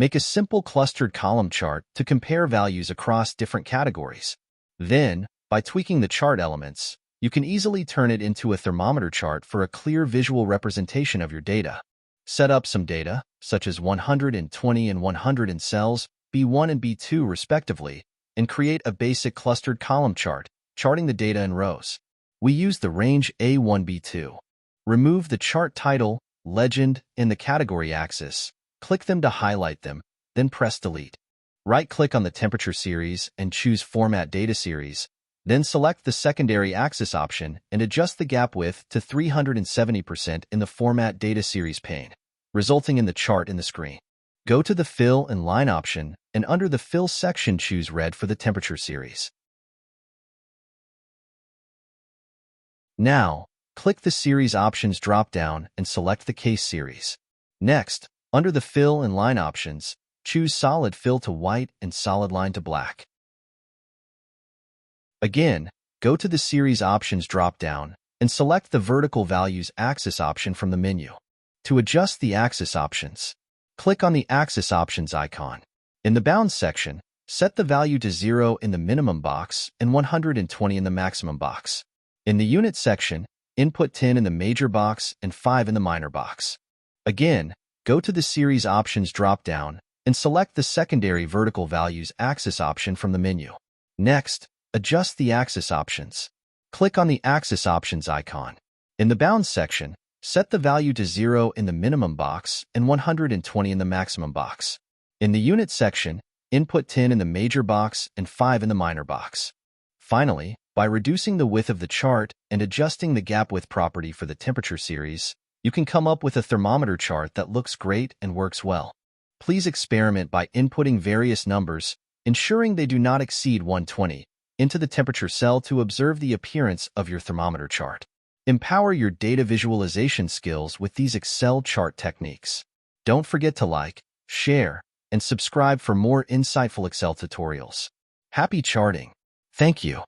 Make a simple clustered column chart to compare values across different categories. Then, by tweaking the chart elements, you can easily turn it into a thermometer chart for a clear visual representation of your data. Set up some data, such as 120 and 100 in cells B1 and B2 respectively, and create a basic clustered column chart, charting the data in rows. We use the range A1B2. Remove the chart title, legend, and the category axis. Click them to highlight them, then press Delete. Right-click on the temperature series and choose Format Data Series. Then select the secondary axis option and adjust the gap width to 370% in the Format Data Series pane, resulting in the chart in the screen. Go to the Fill and Line option, and under the Fill section choose Red for the temperature series. Now, click the Series Options drop-down and select the Case Series. Next, under the Fill and Line options, choose Solid Fill to White and Solid Line to Black. Again, go to the Series Options drop-down and select the Vertical Values Axis option from the menu. To adjust the axis options, click on the Axis Options icon. In the Bounds section, set the value to 0 in the minimum box and 120 in the maximum box. In the Unit section, input 10 in the major box and 5 in the minor box. Again, go to the Series Options drop-down and select the Secondary Vertical Values Axis option from the menu. Next, adjust the axis options. Click on the Axis Options icon. In the Bounds section, set the value to 0 in the minimum box and 120 in the maximum box. In the Unit section, input 10 in the major box and 5 in the minor box. Finally, by reducing the width of the chart and adjusting the gap width property for the temperature series, you can come up with a thermometer chart that looks great and works well. Please experiment by inputting various numbers, ensuring they do not exceed 120, into the temperature cell to observe the appearance of your thermometer chart. Empower your data visualization skills with these Excel chart techniques. Don't forget to like, share, and subscribe for more insightful Excel tutorials. Happy charting! Thank you.